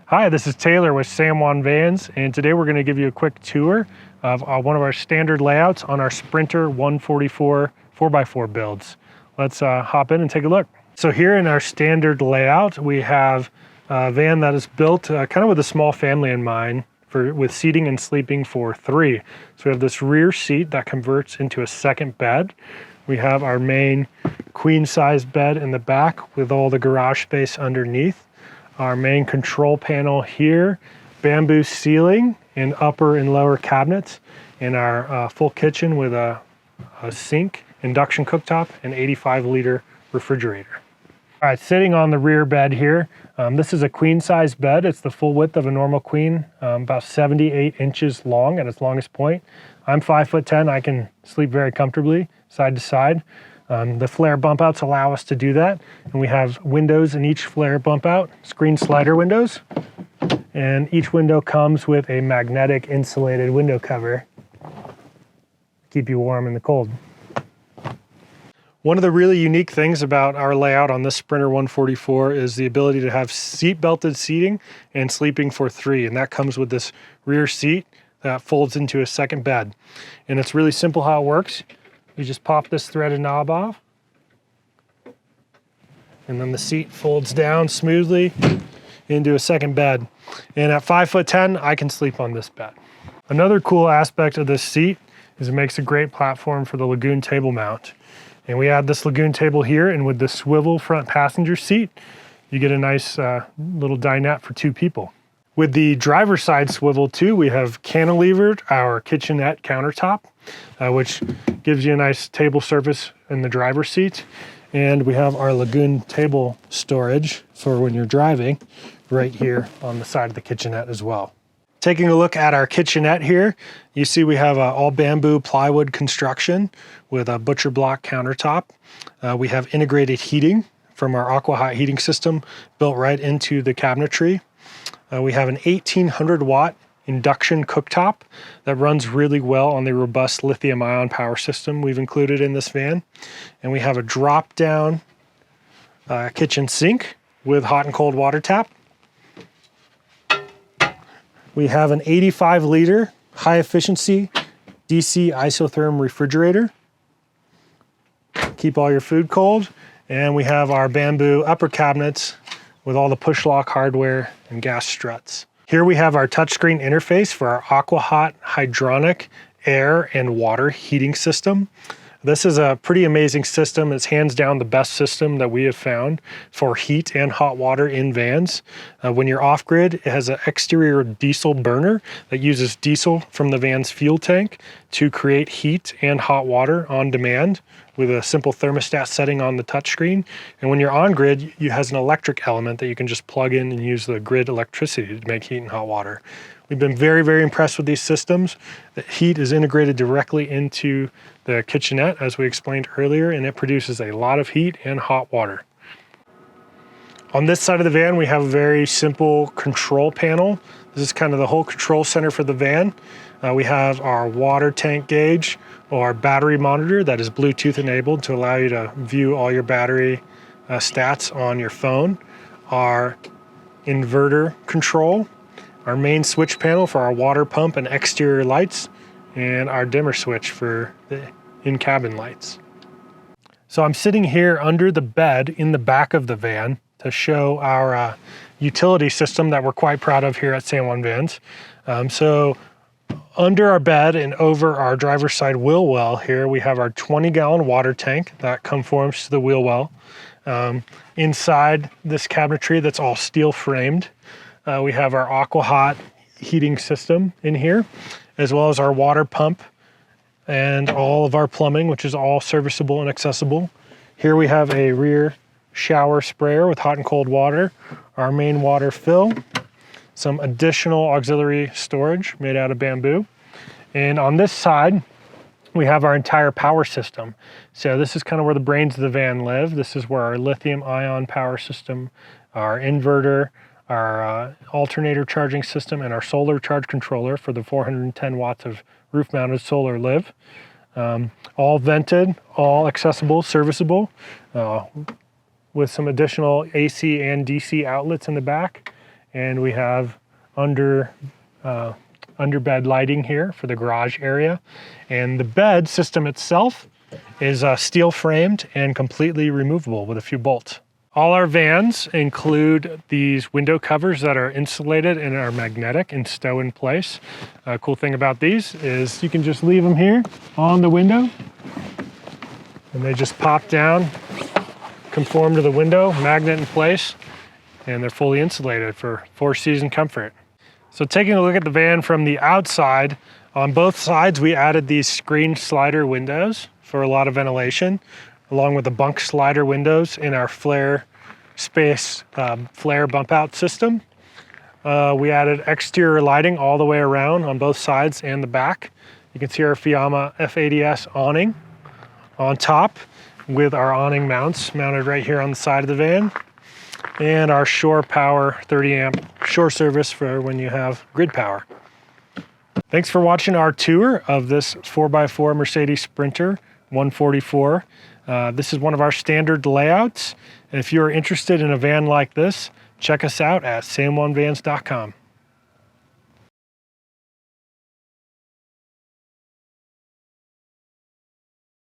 Hi, this is Taylor with San Juan Vans, and today we're going to give you a quick tour of one of our standard layouts on our Sprinter 144 4x4 builds. Let's hop in and take a look. So here in our standard layout, we have a van that is built kind of with a small family in mind, with seating and sleeping for 3. So we have this rear seat that converts into a second bed. We have our main queen size bed in the back with all the garage space underneath. Our main control panel here, bamboo ceiling and upper and lower cabinets, and our full kitchen with a sink, induction cooktop, and 85-liter refrigerator. All right, sitting on the rear bed here, this is a queen size bed. It's the full width of a normal queen, about 78 inches long at its longest point. I'm 5'10". I can sleep very comfortably side to side. The flare bump outs allow us to do that. And we have windows in each flare bump out, screen slider windows. And each window comes with a magnetic insulated window cover to keep you warm in the cold. One of the really unique things about our layout on this Sprinter 144 is the ability to have seat-belted seating and sleeping for 3, and that comes with this rear seat that folds into a second bed. And it's really simple how it works. You just pop this threaded knob off, and then the seat folds down smoothly into a second bed. And at 5'10", I can sleep on this bed. Another cool aspect of this seat is it makes a great platform for the Lagoon table mount. And we add this Lagoon table here, and with the swivel front passenger seat, you get a nice little dinette for 2 people. With the driver's side swivel too, we have cantilevered our kitchenette countertop, which gives you a nice table surface in the driver's seat. And we have our Lagoon table storage for when you're driving right here on the side of the kitchenette as well. Taking a look at our kitchenette here, you see we have all bamboo plywood construction with a butcher block countertop. We have integrated heating from our AquaHeat heating system built right into the cabinetry. We have an 1800 watt induction cooktop that runs really well on the robust lithium ion power system we've included in this van. And we have a drop down kitchen sink with hot and cold water tap. We have an 85-liter high-efficiency DC isotherm refrigerator. Keep all your food cold. And we have our bamboo upper cabinets with all the push lock hardware and gas struts. Here we have our touchscreen interface for our AquaHeat hydronic air and water heating system. This is a pretty amazing system. It's hands down the best system that we have found for heat and hot water in vans. When you're off-grid, it has an exterior diesel burner that uses diesel from the van's fuel tank to create heat and hot water on demand with a simple thermostat setting on the touchscreen. And when you're on grid, it has an electric element that you can just plug in and use the grid electricity to make heat and hot water. We've been very, very impressed with these systems. The heat is integrated directly into the kitchenette, as we explained earlier, and it produces a lot of heat and hot water. On this side of the van, we have a very simple control panel. This is kind of the whole control center for the van. We have our water tank gauge or battery monitor that is Bluetooth enabled to allow you to view all your battery stats on your phone. Our inverter control, our main switch panel for our water pump and exterior lights, and our dimmer switch for the in-cabin lights. So I'm sitting here under the bed in the back of the van to show our utility system that we're quite proud of here at San Juan Vans. So under our bed and over our driver's side wheel well here, we have our 20-gallon water tank that conforms to the wheel well. Inside this cabinetry that's all steel framed, we have our AquaHeat heating system in here, as well as our water pump and all of our plumbing, which is all serviceable and accessible. Here we have a rear shower sprayer with hot and cold water, our main water fill, some additional auxiliary storage made out of bamboo. And on this side, we have our entire power system. So this is kind of where the brains of the van live. This is where our lithium ion power system, our inverter, our alternator charging system, and our solar charge controller for the 410 watts of roof-mounted solar live. All vented, all accessible, serviceable, with some additional AC and DC outlets in the back. and we have underbed lighting here for the garage area. And the bed system itself is steel framed and completely removable with a few bolts. All our vans include these window covers that are insulated and are magnetic and stow in place. Cool thing about these is you can just leave them here on the window and they just pop down, conform to the window, magnet in place, and they're fully insulated for 4-season comfort. So taking a look at the van from the outside, on both sides we added these screen slider windows for a lot of ventilation, along with the bunk slider windows in our flare space flare bump out system. We added exterior lighting all the way around on both sides and the back. You can see our Fiamma F80S awning on top with our awning mounts mounted right here on the side of the van, and our Shore Power 30 amp shore service for when you have grid power. Thanks for watching our tour of this 4x4 Mercedes Sprinter 144. This is one of our standard layouts. And if you're interested in a van like this, check us out at sanjuanvans.com.